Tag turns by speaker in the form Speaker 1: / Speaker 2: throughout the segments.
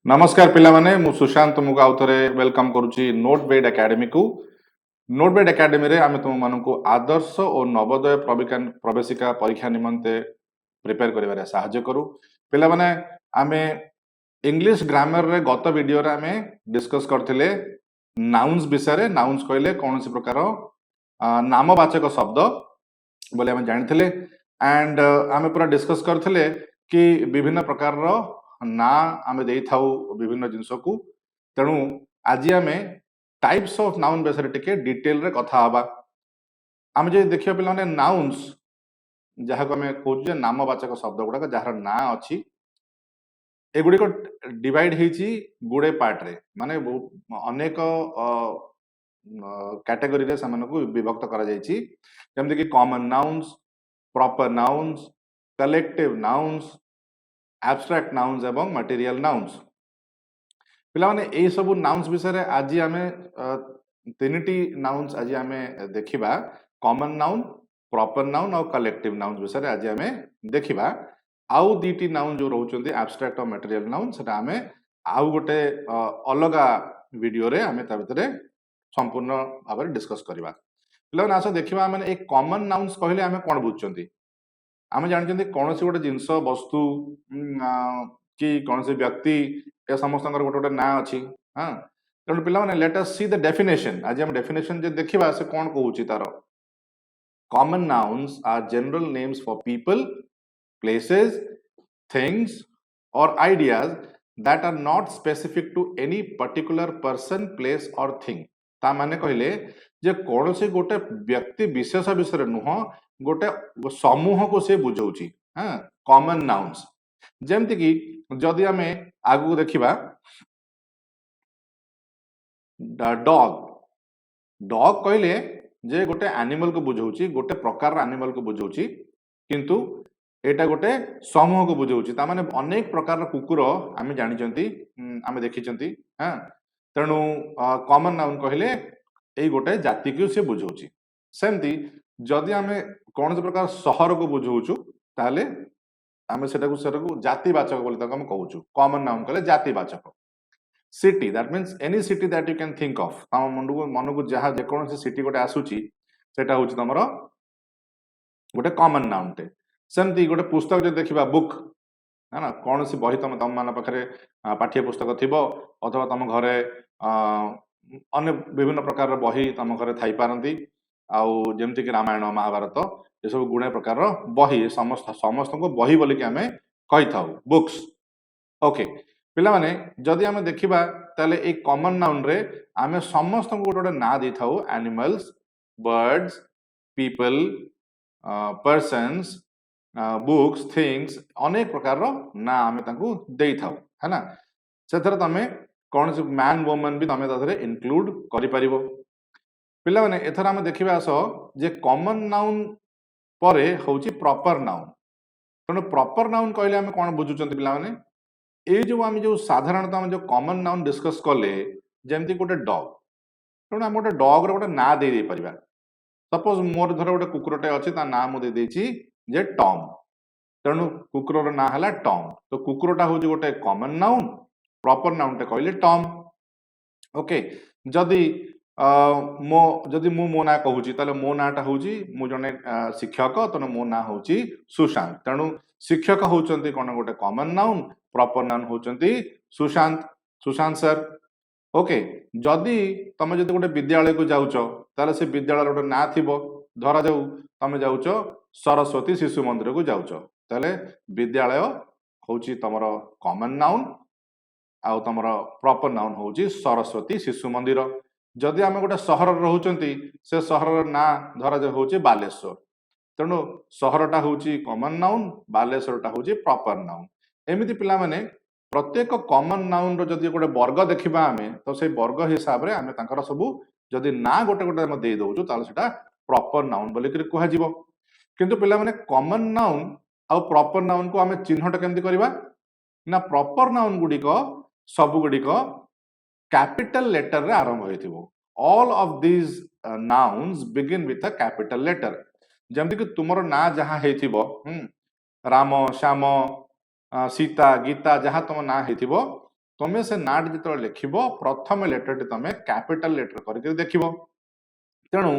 Speaker 1: नमस्कार पिला माने मु सुशांत तुमको आउ थे वेलकम करुच्ची नोटवेड एकेडमी को। नोटवेड एकेडमी रे आमे तुम मानक आदर्श और नवोदय प्रवेशिका परीक्षा निमंते प्रिपेयर करिवारे सहाय्य करू। पिला माने आमे इंग्लिश ग्रामर रे गत वीडियो रे आमे डिस्कस करथिले नाउन्स विषय। नाउन्स कहले कौन सी प्रकार नामवाचक शब्द बोले आमे जानिथिले एंड आमे पूरा डिस्कस करथिले कि विभिन्न प्रकार रो ना आमे देई थाउ विभिन्न जिंस को। तेणु आज आमे टाइप्स ऑफ नाउन विषय टिके डिटेल रे कथा हबा। आमे जे देखियो पिला माने नाउन्स जहाँ को आमे कहू जे नामवाचक शब्द गुडा जहाँ ना अछि एगुड़ी को डिवाइड हेची गुडे पार्ट रे माने अनेक कैटेगरी रे सामानको विभक्त करा जायछि जेमति कि common nouns, proper nouns, collective nouns, abstract nouns एवं मटेरियल नाउन्स। पिला माने एई सब नाउन्स विषय रे आज आमे तीनटी नाउन्स आज आमे देखिबा कॉमन नाउन, प्रॉपर नाउन और कलेक्टिव नाउन्स विषय रे आज आमे देखिबा। आउ दीटी नाउन जो रहउचंती एब्स्ट्रैक्ट और मटेरियल नाउन सेटा आमे आउ गोटे अलगा वीडियो रे आमे ता भितरे संपूर्ण भाव डिस्कस करवा। पिला माने आसो देखिबा माने एक कॉमन नाउन्स कहले आमे कोन बुझचंती। आमे जानचंती कौन सी गोटे जिनस वस्तु कि कौन से व्यक्ति ए समस्त गोटे गोटे ना अच्छी। हाँ तेणु पिला माने let us see the definition. आज हम डेफिनेशन जे देखिबा से कोन कहूची तार। Common nouns are general names for people, places, things or ideas that are not specific to any particular person, place or thing। ता माने कहले जे कौन से गोटे व्यक्ति विशेष विषय नुह गोटे समूह को से बुझाउची। हाँ कॉमन नाउन्स जेमति कि जदि आमे आगु देखिबा डॉग। डॉग कहले जे गोटे एनिमल को बुझाउची, गोटे प्रकार एनिमल को बुझाउची, किंतु एटा गोटे समूह को बुझाउची। ता माने अनेक प्रकार कुकुर आमे जानिचंती, आमे देखिचंती। हाँ तेणु कॉमन नाउन कहले एई गोटे जाति को से बुझाउची। सेमती जदि आमे कौन से प्रकार शहर को बुझाउचु ताले आमे सेटाକୁ जातिवाचक बोली ताको हम कहूचु। कॉमन नाउन कहले जातिवाचक। City that means any city that you can think of. ताम मन को जहाँ जे कौन से सिटी गोटे आसुची सेटा होची तमरो गोटे कॉमन नाउन टे। सेमती गोटे पुस्तक जो देखिबा बुक है ना, कौन सी बही तुम मान पाखे पाठ्य पुस्तक थी अथवा तुम घरे अन्य विभिन्न प्रकार बही तुम घरे थी पारती। आउ जमती कि रामायण महाभारत ये सब गुणे प्रकार बही समस्त को बही बोलिक आमे कही था बुक्स। ओके पिला माने जदि आमे देखिबा ताले एक कॉमन नाउन रे आमे समस्त को गोटे ना दे था animals, birds, people, persons, books, things अनेक प्रकार ना आमे तांको देई थाउ है ना। सेथरे तमे कौन से मैन वुमन भी तमे ताथरे इंक्लूड करि परिबो। पिला माने एथर आमे देखिबा आसो जे कॉमन नाउन परे होची प्रॉपर नाउन। तेणु प्रॉपर नाउन कहले आमे कोन बुझुचंती पिला माने ए जो आमे जो साधारणतः आमे जो कॉमन नाउन डिस्कस कले जेमती गोटे डॉग। तेणु आमे गोटे डॉग रो गोटे ना दे दे परिबा। सपोज मोर धर गोटे कुकुरटे अछि ता ना मु दे देछि जे टॉम। तेणु कुकुर ना हला टॉम। तो कुकुरटा हूँ गोटे कॉमन नाउन, प्रॉपर नाउन टे कहले टॉम। ओके जदि जदि मो ना कहूची ताले मो नाटा होची मु जने शिक्षक तेणु मो ना होची सुशांत। तेणु शिक्षक होचंती कोन गोटे कॉमन नाउन, प्रॉपर नाउन होचंती सुशांत, सुशांत सर। ओके जदि तमे जदि गोटे विद्यालय को जाउच ताले से विद्यालय गोटे ना थिबो। धरा जाऊ तमे जाउच सरस्वती शिशु मंदिर को जाउच ताले विद्यालय होची तमर कॉमन नाउन आउ तमर प्रॉपर नाउन होची सरस्वती शिशु मंदिर। जदि आमे गोटे सहर रहउचंती से सहर ना धरा जा होची बालेश्वर। तेणु सहरटा होची कॉमन नाउन, बालेश्वरटा होची प्रॉपर नाउन। एमिति पिला माने प्रत्येक कॉमन नाउन रो जदि गोटे वर्ग देखिबा आमे तो से वर्ग हिसाब रे आमे तांकर सब जदि ना गोटे गोटे हम दे दउचु ताले सेटा प्रॉपर नाउन बोली करि कहै जिवो। किंतु पिला माने कॉमन नाउन आउ प्रॉपर नाउन को आमे चिन्हट केमति करबा ना प्रॉपर नाउन गुडी को सब गुडी को कैपिटल लेटर रे आरंभ होइथिबो। All of these nouns begin with a capital letter. जेमति कि तुमरो ना जहां हेथिबो राम, श्याम, सीता, गीता जहां तुम ना हेथिबो तुम से ना जो लिखब प्रथम लेटर टी तुम कैपिटल लेटर करके देखिब तेणु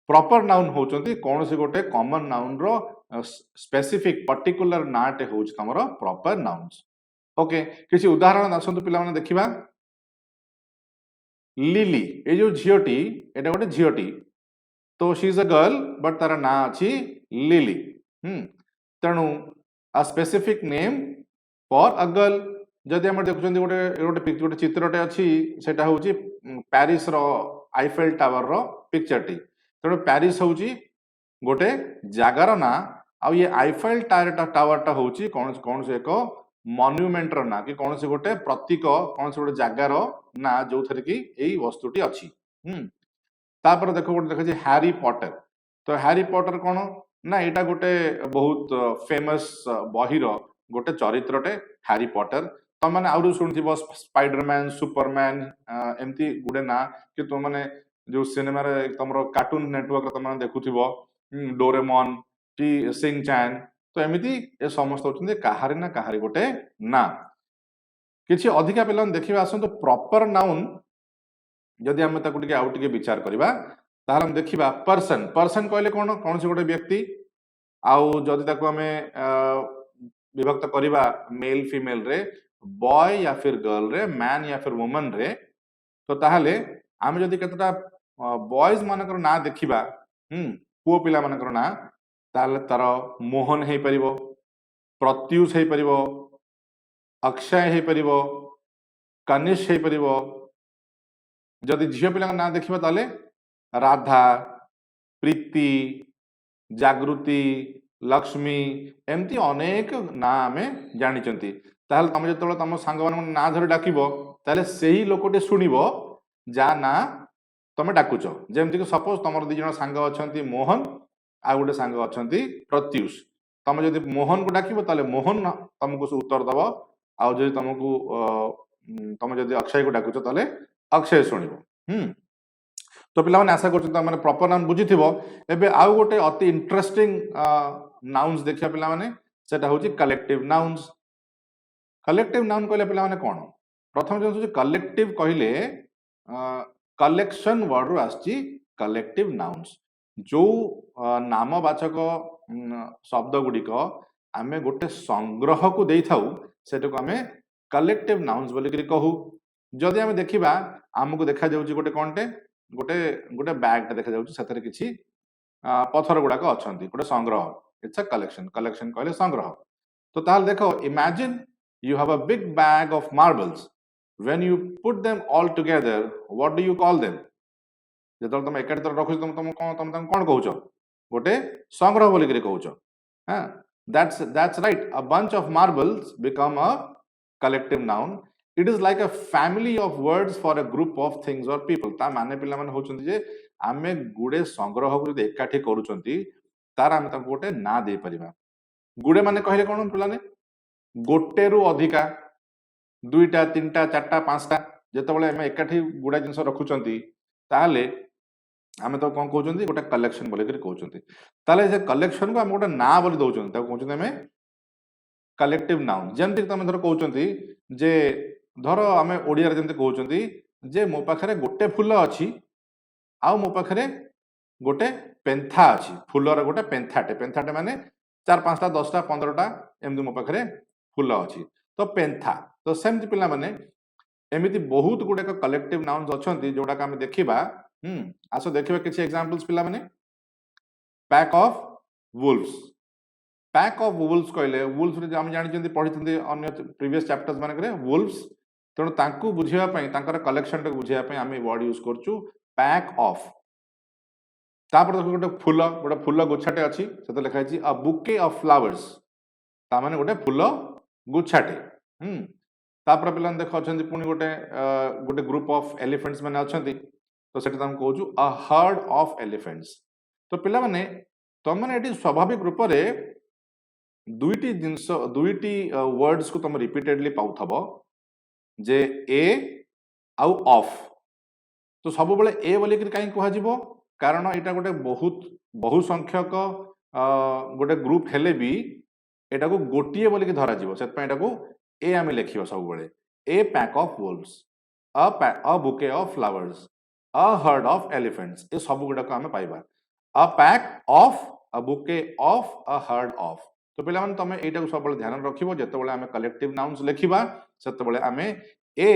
Speaker 1: प्रॉपर नाउन होचंती कौन से गोटे कॉमन नाउन रो स्पेसिफिक पर्टिकुलर नाटे होच तमरो प्रॉपर नाउन्स ओके किसी उदाहरण आसंतु पिला माने देखिबा लिली ए जो झियोटी एटा गोटे झियोटी तो she is a girl but तार ना अछि लिली तेणु a specific name for a girl जदि हम देखुछंती गोटे गोटे गोटे चित्रटे अछि सेटा होउची पेरिस रो आईफेल टावर रो पिक्चर टी तेणु पेरिस होउची गोटे जागार ना आ ये आईफेल टावर टा होउची कौन से एक मॉन्यूमेंट रो ना कि कौन से गोटे प्रतीक कौन से गोटे जागार ना जो थरे कि एई वस्तुटी अछि तापर देखो गोटे देखा हैरी पॉटर तो हैरी पॉटर कौन ना एटा गोटे बहुत फेमस बहिर गोटे चरित्रटे हैरी पॉटर तुम मैंने आउ शुणुव स्पाइडरमैन सुपरमैन एमती गुड़े ना कि तुम मैंने जो सिनेमा रे तुम कार्टून नेटवर्क तुम देखुव डोरेमन कि सिंचैन तो एमती ए समस्त होचंदी काहारी ना काहारी गोटे ना किछि अधिका पिला देखिबा आसंतु प्रॉपर नाउन जदि आम ताकू टिके आउ टिके विचार करबा ताहले हम देखिबा पर्सन पर्सन कहले कोन कोन से गोटे व्यक्ति आउ जदि ताकू आमे विभक्त करबा मेल फीमेल रे बॉय या फिर गर्ल रे मैन या फिर वुमन रे तो ताहले आम जदि केतटा बॉयज मानकर ना देखिबा पुओ पिला मानकर ना ताहले तार मोहन हे परिबो प्रत्युष हे परिबो अक्षय हे परिबो कनिष्ठ हे परिबो जदि झियो पिला ना देखिबा ताले राधा प्रीति जागृति लक्ष्मी एमती अनेक ना आमे जानिचंती ताहले तुम जतले तुम सांग मान ना धरि डाकिबो ताले सेही लोकटे सुनिबो जा ना तुम डाकुच जेमति कि सपोज तुमर दि जण सांग अछंती मोहन आ गोटे सांग अछंती प्रत्युष तुम जदि मोहन को डाकिबो ताले मोहन तुमको उत्तर दबो आ जदि तुमको तुम जदि अक्षय को डाकुच ताले अक्षय शुणिबो तो पिला आशा कर प्रॉपर नाउन बुझीथिबो एबे आउ गोटे अति इंटरेस्टिंग नाउन्स देखिया पिला माने सेटा होची कलेक्टिव नाउन्स कलेक्टिव नाउन कहले पिला माने कोन प्रथम जो होची कलेक्टिव कहले कलेक्शन वर्ड रो आछि कलेक्टिव नाउन्स जो नामवाचक शब्द गुडिक आमे गोटे संग्रह को देई थाउ सेटा को आमे कलेक्टिव नाउन्स बोली करी कहू जदि आमे देखिबा हमको देखा जाउची गोटे कोनटे गोटे गोटे बैग टा देखा जाउची सतरे किछि पत्थर गुडाक अछंती गोटे संग्रह इट्स अ कलेक्शन कलेक्शन कहले संग्रह तो ताल देखो imagine you have a big bag of marbles when you put them all together what do you call them जतल तुम एकाडी तर रखुछ तुम कोन कहउछ गोटे संग्रह बोली करी कहउछ हां that's right a bunch of marbles become a collective noun it is like a family of words for a group of things or people ता माने पिला माने होचंती जे आमे गुडे संग्रह को एकाठी करूचंती तार आमे ताको गोटे ना दे परिबा गुडे माने कहले कोन पिलाने गोटे रु अधिका दुईटा तीनटा चारटा पांचटा जेतेबेले आमे एकाठी गुडा जिंस रखुचंती ताले आमे तो कोन कहउचंती गोटे कलेक्शन बोले करी कहउचंती ताले जे कलेक्शन को आमे गोटे ना बोली दउचंती ताको कहउचंती आमे कलेक्टिव नाउन जेंति तमे धर कहउचंती जे धर आमे ओडिया रे जेंति कहउचंती जे मो पाखरे गोटे फूल अछि आ मो पाखरे गोटे पेंथा अछि फूलर गोटे पेंथाटे माने 4 5टा 10टा 15टा एमदि मो पाखरे फूल अछि तो पेंथा तो सेमति पिला माने एमिति बहुत गुडे कलेक्टिव नाउन्स अछंती जोडा का हम देखिबा आसो देखिबा किछि एग्जांपल्स पिला माने पैक ऑफ वुल्व्स कहले वुल्व्स रे हम जानि जंती पढितंती अन्य प्रीवियस चैप्टर्स माने करे वुल्व्स तेणु तांकू बुझिया पई तांकर कलेक्शन टा बुझिया पई हम वर्ड यूज करचू पैक ऑफ तापर देखो गोटे फूल गुच्छाटे अछि सेते लिखा अछि अ बुके ऑफ फ्लावर्स ता माने गोटे फूल गुच्छाटे तापर पिला देखो अछंती पुनी गोटे ग्रुप ऑफ एलिफेंट्स माने अछंती तो सेटा हम कहूछु अ हर्ड ऑफ एलिफेंट्स तो पिला माने तुम माने एटी स्वाभाविक रूप रे दुईटी वर्ड्स को तुम रिपीटेडली पाउथबो जे ए आउ ऑफ तो सब बेले ए बोली कि काई कहआ जिवो कारण एटा गोटे बहु संख्यक गोटे ग्रुप हेले भी एटा को गोटिए बोली कि धरा जिवो सेत पय एटा को ए आम लिखा सब बेले a pack of wolves a bouquet of flowers a herd of elephants ये सब गुड़ाक आम पाइबा a pack of a bouquet of a herd of तो पे तुम यहाँ सब ध्यान रखिबो जेतेबेले आम कलेक्टिव नाउन्स लिखिबा सेतेबेले आम ए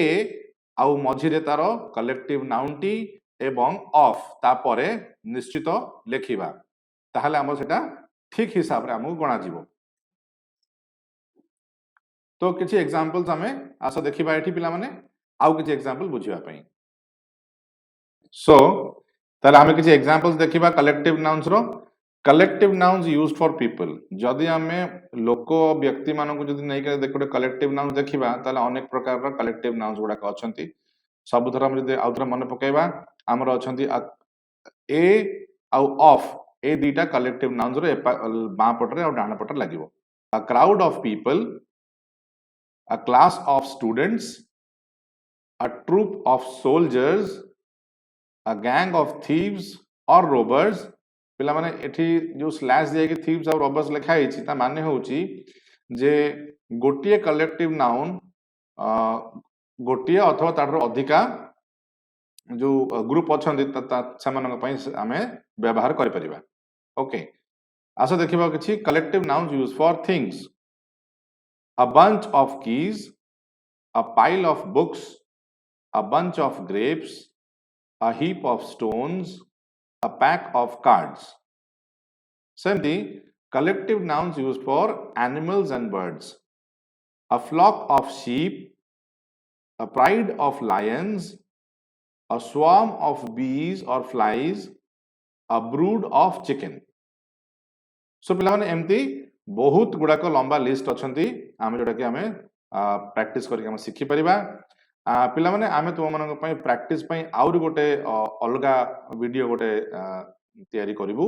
Speaker 1: आउ मझिरे तार कलेक्टिव नाउन टी एवं ऑफ तापरे निश्चित लिखिबा ताहले आम सेटा ठीक हिसाब रे हमहु गणा जीवो तो किछि एग्जांपल्स आमे आस देखिबा एठी पिला माने आउ किछि एग्जांपल बुझिबा पई सो ताले आमे किछि एग्जांपल्स देखिबा कलेक्टिव नाउन्स रो collective nouns used for people जदि आमे लोक व्यक्ति मानक जदि नै के देखोटे कलेक्टिव नाउन्स देखिबा ताले अनेक प्रकार रो कलेक्टिव नाउन्स गुडा अछंती सब थरा हम जदि आउथरा मन पकेबा हमर अछंती ए आउ ऑफ ए दीटा कलेक्टिव नाउन्स रो बां पटरे और डाण पटरे लागिवो a crowd of people a class of students, a troop of soldiers, a gang of thieves or robbers पिला माने एठी जो स्लैश दिए कि थीव्स और रॉबर्स लिखा हिची ता माने होची जे गोटिए कलेक्टिव नाउन गोटिए अथवा तार अधिका जो ग्रुप अछंती समान पई हमें व्यवहार करि परिबा ओके आसो देखिबा किछि collective nouns use for things a bunch of keys, a pile of books, a bunch of grapes, a heap of stones, a pack of cards. Same collective nouns used for animals and birds. A flock of sheep, a pride of lions, a swarm of bees or flies, a brood of chicken. So पिलाने एमती बहुत गुड़ाक लंबा list अच्छी आम जोटा कि आम practice करके शिखि परिबा पिला माने आमे तुम मन प्रैक्टिस आउरी गोटे अलगा वीडियो गोटे तैयारी करिवु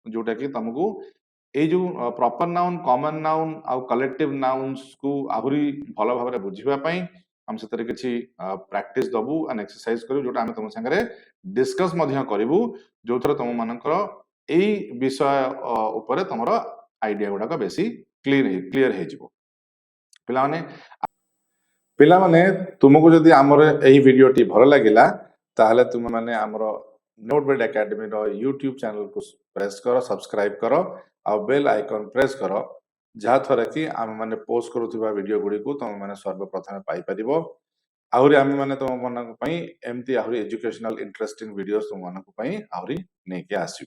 Speaker 1: जोटा कि तुमको ए जो प्रॉपर नाउन कॉमन नाउन आउ कलेक्टिव नाउन्स को आहुरी भल भाव में बुझिबा पई हम सेतरे किछि प्रैक्टिस दबु एंड एक्सरसाइज करू जोटा हम तुम संगे डिस्कस मध्य करिवु जोथर तुम मानकर एई विषय ऊपर तुमरो आइडिया गुड़ाक बेसी क्लियर हो पिला माने तुमको जदि आमर एही वीडियो टी भल लागिला ताहले तुम माने आमर नोटवेड एकेडमी रो यूट्यूब चैनल को प्रेस करो सब्सक्राइब करो आ बेल आइकन प्रेस करो जहा थरे कि आम माने पोस्ट करूथिबा वीडियो गुडी को तुम माने सर्वप्रथम पाई परिबो आहुरी आम माने तुम मन पई एमती आहुरी एजुकेशनल इंटरेस्टिंग वीडियोस तुम मन पई आहुरी नै के आसी